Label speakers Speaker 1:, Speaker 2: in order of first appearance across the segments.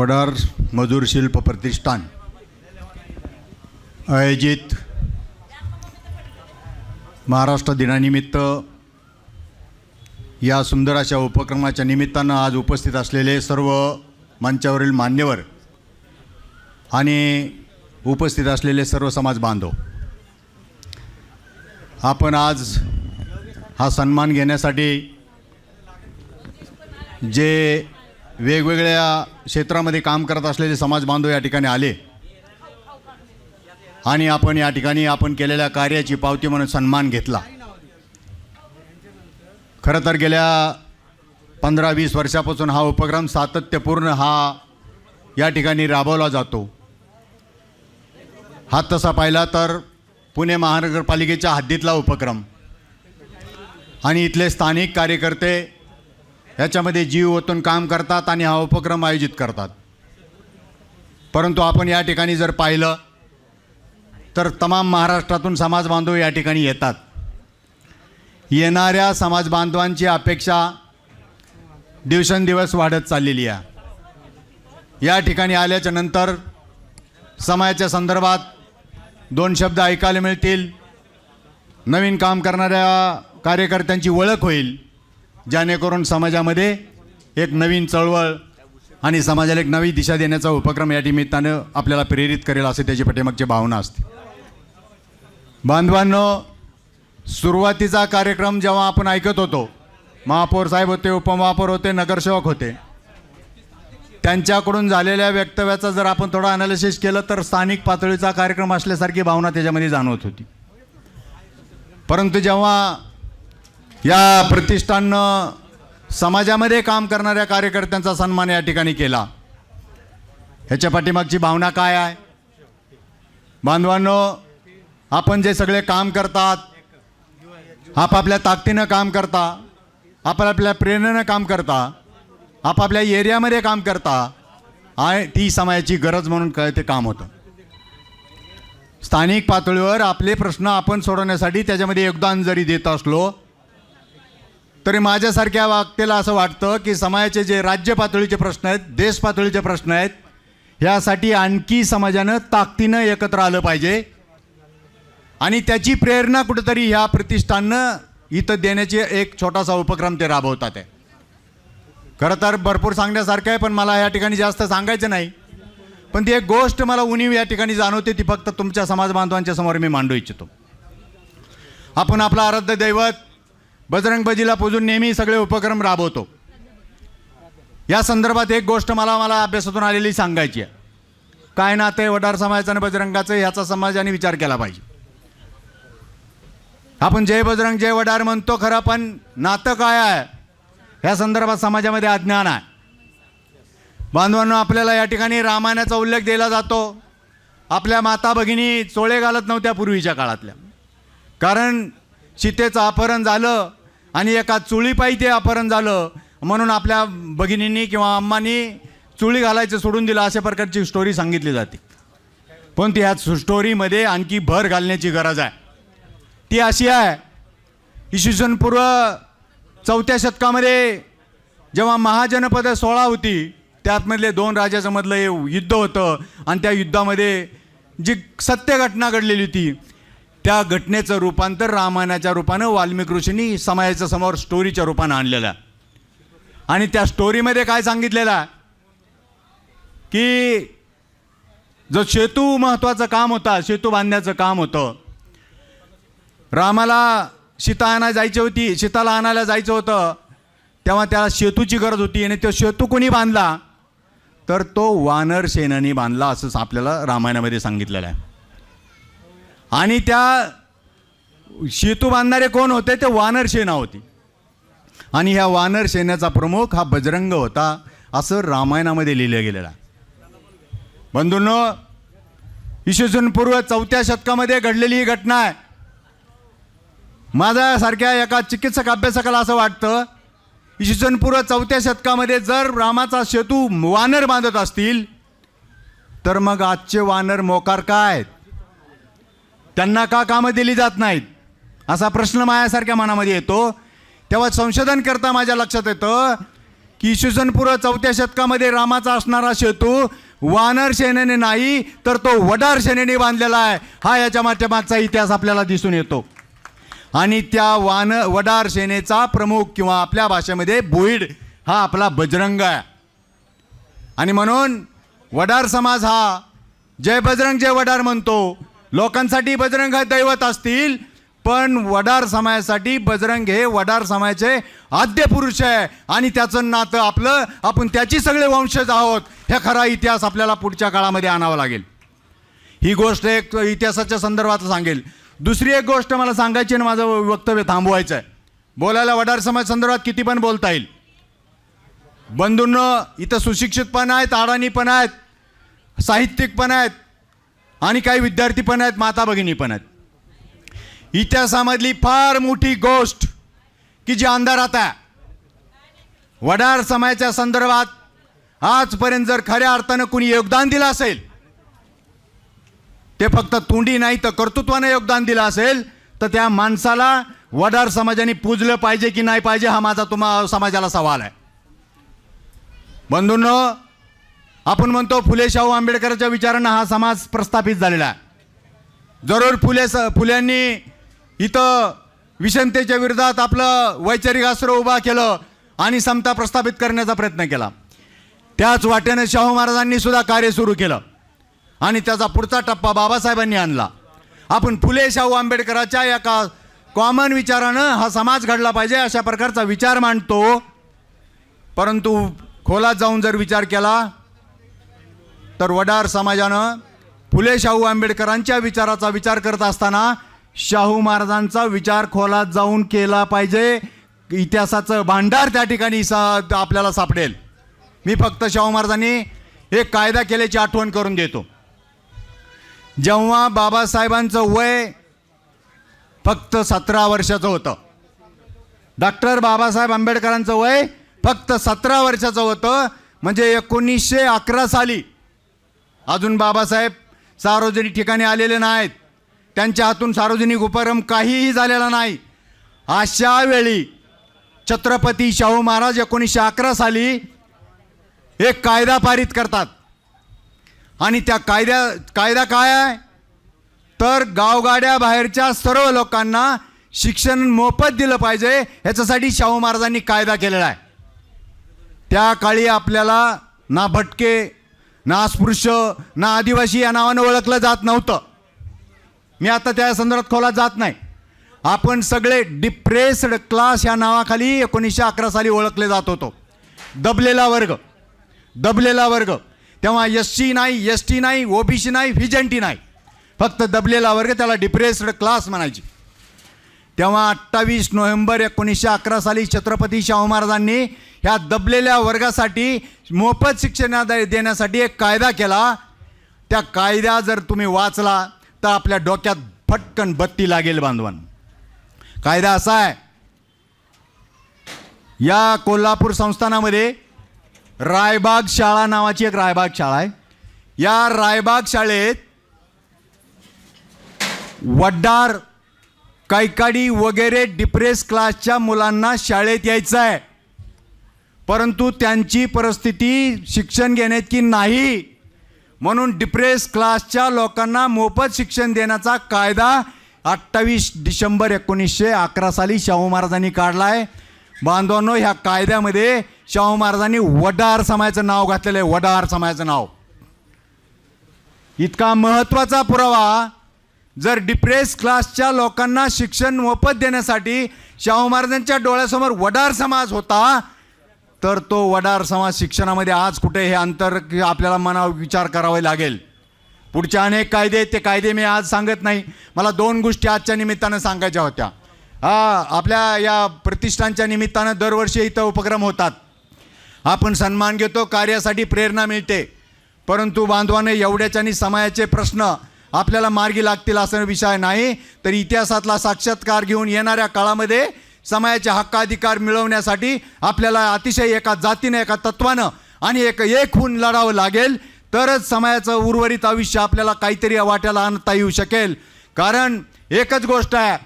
Speaker 1: वडार मजूर शिल्प प्रतिष्ठान आयोजित महाराष्ट्र दिनानिमित्त या सुंदर अशा उपक्रमाच्या निमित्तानं आज उपस्थित असलेले सर्व मंचावरील मान्यवर आणि उपस्थित असलेले सर्व समाज बांधव, आपण आज हा सन्मान घेण्यासाठी जे वेगवेगळ्या क्षेत्रामध्ये काम करत असलेले समाज बांधव या ठिकाणी आले आणि आपण या ठिकाणी आपण केलेल्या कार्याची पावती म्हणून सन्मान घेतला। खरं तर गेल्या 15-20 वर्षापासून हा उपक्रम सातत्यपूर्ण या ठिकाणी राबवला जातो। हा तसा पाहिला तर पुणे महानगरपालिकेच्या हद्दीतला उपक्रम आणि इथले स्थानिक कार्यकर्ते याच्यामध्ये जीव ओतून काम करतात आणि हा उपक्रम आयोजित करतात। परंतु आपण या ठिकाणी जर पाहिलं तर तमाम महाराष्ट्रातून समाज बांधव या ठिकाणी येतात। येणाऱ्या समाज बांधवांची अपेक्षा दिवसेंदिवस वाढत चाललेली आहे। या ठिकाणी आल्याच्या नंतर समाजाच्या संदर्भात 2 शब्द ऐकायला मिळतील। नवीन काम करणाऱ्या कार्यकर्त्यांची ओळख होईल, जेणेकरून समाजामध्ये एक नवीन चळवळ आणि समाजाला एक नवी दिशा देण्याचा उपक्रम या निमित्तानं आपल्याला प्रेरित करेल असे त्याची पाठीमागची भावना असते। बांधवांनो, सुरुवातीचा कार्यक्रम जेव्हा आपण ऐकत होतो, महापौर साहेब होते, उपमहापौर होते, नगरसेवक होते, त्यांच्याकडून झालेल्या वक्तव्याचा जर आपण थोडा ॲनालिसिस केलं तर स्थानिक पातळीचा कार्यक्रम असल्यासारखी भावना त्याच्यामध्ये जाणवत होती। परंतु जेव्हा या प्रतिष्ठाननं समाजामध्ये काम करणाऱ्या कार्यकर्त्यांचा सन्मान या ठिकाणी केला, ह्याच्या पाठीमागची भावना काय आहे? बांधवांनो, आपण जे सगळे काम करतात, आपापल्या ताकदीनं काम करता, आपापल्या प्रेरणेनं काम करता, आपापल्या एरियामध्ये काम करता, ती समाजाची गरज म्हणून ते काम होतं। स्थानिक पातळीवर आपले प्रश्न आपण सोडवण्यासाठी त्याच्यामध्ये योगदान जरी देत असलो तरी माझ्यासारख्या व्यक्तीला असं वाटतं की समाजाचे जे राज्य पातळीचे प्रश्न आहेत, देश पातळीचे प्रश्न आहेत, ह्यासाठी आणखी समाजानं ताकदीनं एकत्र आलं पाहिजे आणि त्याची प्रेरणा कुठेतरी ह्या प्रतिष्ठाननं इथं देण्याची एक छोटासा उपक्रम ते राबवतात आहे। खरं तर भरपूर सांगण्यासारखं आहे, पण मला या ठिकाणी जास्त सांगायचं नाही। पण ती एक गोष्ट मला उणीव या ठिकाणी जाणवते, ती फक्त तुमच्या समाज बांधवांच्या समोर मी मांडू इच्छितो। आपण आपलं आराध्य दैवत बजरंगबलीला पूजून नेहमी सगळे उपक्रम राबवतो। या संदर्भात एक गोष्ट मला अभ्यासातून आलेली सांगायची आहे। काय नातं आहे वडार समाजाचं आणि बजरंगाचं, ह्याचा समाजाने विचार केला पाहिजे। आपण जय बजरंग जय वडार म्हणतो खरं, पण नातं काय आहे ह्या संदर्भात समाजामध्ये अज्ञान आहे। बांधवांनो, आपल्याला या ठिकाणी रामायणाचा उल्लेख दिला जातो। आपल्या माता भगिनी चोळे घालत नव्हत्या पूर्वीच्या काळातल्या, कारण सीतेचं अपहरण झालं आणि एका चुळीपायी ते अपहरण झालं म्हणून आपल्या भगिनींनी किंवा अम्मांनी चुळी घालायचं सोडून दिलं, अशा प्रकारची स्टोरी सांगितली जाते। पण ह्या स्टोरीमध्ये आणखी भर घालण्याची गरज आहे। ती अशी आहे, इसवी सन पूर्व 4थ्या शतकामध्ये जेव्हा महाजनपद 16 होती, त्यातमधले 2 राजाचं मधलं युद्ध होतं आणि त्या युद्धामध्ये जी सत्य घटना घडलेली होती त्या घटनेचं रूपांतर रामायणाच्या रूपानं वाल्मिकी ऋषींनी समाजाच्या समोर स्टोरीच्या रूपानं आणलेलं आहे। आणि त्या स्टोरीमध्ये काय सांगितलेलं आहे की जो सेतू महत्त्वाचं काम होता, सेतू बांधण्याचं काम होतं, रामाला सीताला आणायला जायचं होतं, तेव्हा त्याला सेतूची गरज होती आणि तो सेतू कोणी बांधला तर तो वानर सेनानी बांधला, असं आपल्याला रामायणामध्ये सांगितलेलं आहे। आणि त्या सेतू बांधणारे कोण होते? ते वानर सेना होती आणि ह्या वानर सेनेचा प्रमुख हा बजरंग होता, असं रामायणामध्ये लिहिलं गेलेलं आहे। बंधूंनो, इसवी सन पूर्व 4थ्या शतकामध्ये घडलेली ही घटना आहे। माझ्यासारख्या एका चिकित्सक अभ्यासकाला असं वाटतं, इसवी सन पूर्व 4थ्या शतकामध्ये जर रामाचा सेतू वानर बांधत असतील तर मग आजचे वानर मोकार काय, त्यांना का कामं दिली जात नाहीत, असा प्रश्न माझ्यासारख्या मनामध्ये येतो। तेव्हा संशोधन करता माझ्या लक्षात येतं की इसवी सन पूर्व 4थ्या शतकामध्ये रामाचा असणारा सेतू वानर सेनेने नाही तर तो वडार सेनेने बांधलेला आहे. हा याच्या मागचा इतिहास आपल्याला दिसून येतो. आणि त्या वडार सेनेचा प्रमुख किंवा आपल्या भाषेमध्ये भोईड हा आपला बजरंग आहे. आणि म्हणून वडार समाज हा जय बजरंग जय वडार म्हणतो. लोकांसाठी बजरंग हे दैवत असतील, पण वडार समाजासाठी बजरंग हे वडार समाजाचे आद्य पुरुष आहे आणि त्याचं नातं आपलं, आपण त्याची सगळे वंशज आहोत. हे खरा इतिहास आपल्याला पुढच्या काळामध्ये आणावा लागेल. ही गोष्ट एक इतिहासाच्या संदर्भात सांगेल. दुसरी एक गोष्ट मला सांगायची आणि माझं वक्तव्य थांबवायचं आहे. बोलायला वडार समाज संदर्भात किती पण बोलता येईल. बंधूंनो, इथं सुशिक्षित पण आहेत, अडाणी पण आहेत, साहित्यिक पण आहेत आणि काही विद्यार्थी पण आहेत, माता भगिनी पण आहेत. इतिहासामधली फार मोठी गोष्ट की जी अंधारात आहे, वडार समाजाच्या संदर्भात आजपर्यंत जर खऱ्या अर्थानं कुणी योगदान दिलं असेल, ते फक्त तोंडी नाही तर कर्तृत्वाने योगदान दिलं असेल, तर त्या माणसाला वडार समाजाने पूजलं पाहिजे की नाही पाहिजे, हा माझा तुम्हा समाजाला सवाल आहे. बंधूंनो, आपण म्हणतो फुले शाहू आंबेडकरच्या विचारांना हा समाज प्रस्थापित झालेला आहे. जरूर फुल्यांनी इथं विषमतेच्या विरोधात आपलं वैचारिक अस्त्र उभा केलं आणि समता प्रस्थापित करण्याचा प्रयत्न केला. त्याच वाटेनं शाहू महाराजांनी सुद्धा कार्य सुरू केलं आणि त्याचा पुढचा टप्पा बाबासाहेबांनी आणला. आपण फुले शाहू आंबेडकरांच्या एका कॉमन विचारानं हा समाज घडला पाहिजे अशा प्रकारचा विचार मांडतो. परंतु खोलात जाऊन जर विचार केला तर वडार समाजानं फुले शाहू आंबेडकरांच्या विचाराचा विचार करत असताना शाहू महाराजांचा विचार खोलात जाऊन केला पाहिजे. इतिहासाचं भांडार त्या ठिकाणी आपल्याला सापडेल. मी फक्त शाहू महाराजांनी एक कायदा केल्याची आठवण करून देतो. जेव्हा बाबासाहेबांचं वय फक्त 17 वर्षाचं होतं, डॉक्टर बाबासाहेब आंबेडकरांचं वय फक्त 17 वर्षाचं होतं, म्हणजे 1911 साली अजून बाबासाहेब सार्वजनिक ठिकाणी आलेले नाहीत, त्यांच्या हातून सार्वजनिक उपक्रम काहीही झालेला नाही. अशा वेळी छत्रपती शाहू महाराज 1911 साली एक कायदा पारित करतात आणि त्या कायदा काय आहे तर गावगाड्या बाहेरच्या सर्व लोकांना शिक्षण मोफत दिलं पाहिजे, ह्याच्यासाठी शाहू महाराजांनी कायदा केलेला आहे. त्या काळी आपल्याला ना भटके, ना अस्पृश्य, ना आदिवासी या नावानं ओळखलं जात नव्हतं. मी आता त्या संदर्भात खोलात जात नाही. आपण सगळे डिप्रेस्ड क्लास या नावाखाली 1911 साली ओळखले जात होतो. दबलेला वर्ग. तेव्हा SC नाही, ST नाही, OBC नाही, व्हिजंटी नाही, फक्त दबलेला वर्ग, त्याला डिप्रेस्ड क्लास म्हणायचे. तेव्हा 28 नोव्हेंबर 1911 साली छत्रपती शाहू महाराजांनी ह्या दबलेल्या वर्गासाठी मोफत शिक्षण देण्यासाठी एक कायदा केला. त्या कायदा जर तुम्ही वाचला तर आपल्या डोक्यात फटकन बत्ती लागेल बांधवांनो. कायदा असा आहे, या कोल्हापूर संस्थानामध्ये रायबाग शाळा नावाची एक रायबाग शाळा आहे. या रायबाग शाळेत वडार, कैकाडी वगैरे डिप्रेस क्लासच्या मुलांना शाळेत यायचं आहे, परंतु त्यांची परिस्थिती शिक्षण घेण्याची नाही, म्हणून डिप्रेस क्लासच्या लोकांना मोफत शिक्षण देण्याचा कायदा 28 डिसेंबर 1911 साली शाहू महाराजांनी काढला आहे. बांधवांनो, ह्या कायद्यामध्ये शाहू महाराजांनी वडार समाजाचं नाव घातलेलं आहे. वडार समाजाचं नाव इतका महत्त्वाचा पुरावा. जर डिप्रेस क्लासच्या लोकांना शिक्षण मोफत देण्यासाठी शाहू महाराजांच्या डोळ्यासमोर वडार समाज होता, तर तो वडार समाज शिक्षणामध्ये आज कुठे, हे अंतर आपल्याला मनावर विचार करावा लागेल. पुढचे अनेक कायदे आहेत, ते कायदे मी आज सांगत नाही. मला 2 गोष्टी आजच्या निमित्तानं सांगायच्या होत्या. आपल्या या प्रतिष्ठानच्या निमित्तानं दरवर्षी इथं उपक्रम होतात. आपण सन्मान घेतो, कार्यासाठी प्रेरणा मिळते, परंतु बांधवाने एवढ्याच्यानी समाजाचे प्रश्न आपल्याला मार्गी लागतील असं विषय नाही. तर इतिहासातला साक्षात्कार घेऊन येणाऱ्या काळामध्ये समाजाचे हक्क अधिकार मिळवण्यासाठी आपल्याला अतिशय एका जातीने, एका तत्वानं आणि एक होऊन लढावं लागेल, तरच समाजाचं उर्वरित आयुष्य आपल्याला काहीतरी वाट्याला आणता येऊ शकेल. कारण एकच गोष्ट आहे,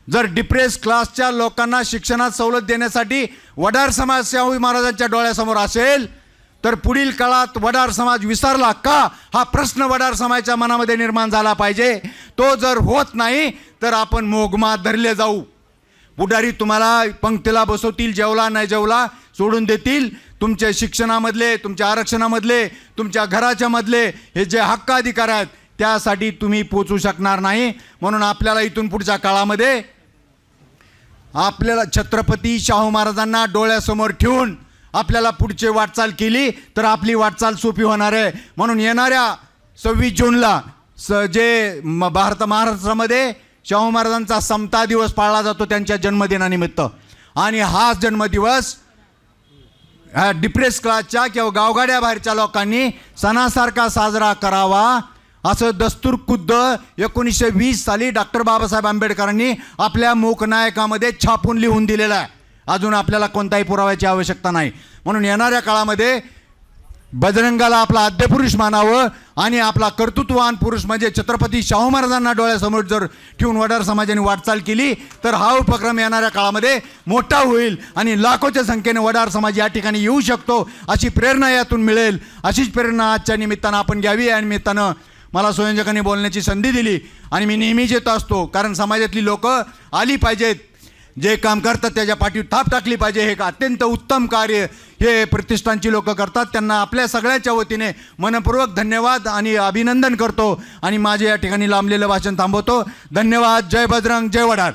Speaker 1: जर डिप्रेस क्लासच्या लोकांना शिक्षणात सवलत देण्यासाठी वडार समाज शाहू महाराजांच्या डोळ्यासमोर असेल तर पुढील काळात वडार समाज विसरला का हा प्रश्न वडार समाजाच्या मनामध्ये निर्माण झाला पाहिजे. तो जर होत नाही तर आपण मोगमा धरले जाऊ. पुढारी तुम्हाला पंक्तीला बसवतील, जेवला नाही जेवला सोडून देतील. तुमच्या शिक्षणामधले, तुमच्या आरक्षणामधले, तुमच्या घराच्या मधले हे जे हक्क अधिकार आहेत त्यासाठी तुम्ही पोचू शकणार नाही. म्हणून आपल्याला इथून पुढच्या काळामध्ये आपल्याला छत्रपती शाहू महाराजांना डोळ्यासमोर ठेवून आपल्याला पुढची वाटचाल केली तर आपली वाटचाल सोपी होणार आहे. म्हणून येणाऱ्या 26 जूनला जे महाराष्ट्रामध्ये शाहू महाराजांचा समता दिवस पाळला जातो त्यांच्या जन्मदिनानिमित्त, आणि हा जन्मदिवस ह्या डिप्रेस क्लासच्या किंवा गावगाड्या बाहेरच्या लोकांनी सणासारखा साजरा करावा असं दस्तूर खुद्द 1920 साली डॉक्टर बाबासाहेब आंबेडकरांनी आपल्या मूकनायकामध्ये छापून लिहून दिलेला आहे. अजून आपल्याला कोणताही पुराव्याची आवश्यकता नाही. म्हणून येणाऱ्या काळामध्ये बजरंगाला आपला आद्यपुरुष मानावं आणि आपला कर्तृत्ववान पुरुष म्हणजे छत्रपती शाहू महाराजांना डोळ्यासमोर जर ठेवून वडार समाजाने वाटचाल केली तर हा उपक्रम येणाऱ्या काळामध्ये मोठा होईल आणि लाखोच्या संख्येने वडार समाज या ठिकाणी येऊ शकतो अशी प्रेरणा यातून मिळेल. अशीच प्रेरणा आजच्या निमित्तानं आपण घ्यावी. या निमित्तानं मला संयोजकांनी बोलण्याची संधी दिली आणि मी नेहमीच येत असतो, कारण समाजातली लोक आली पाहिजेत, जे काम करतात त्याच्या पाठीवर थाप टाकली पाहिजे. हे अत्यंत उत्तम कार्य हे प्रतिष्ठानची लोक करतात. त्यांना आपल्या सगळ्यांच्या वतीने मनपूर्वक धन्यवाद आणि अभिनंदन करतो आणि माझे या ठिकाणी लांबलेलं भाषण थांबवतो. धन्यवाद. जय बजरंग, जय वडार.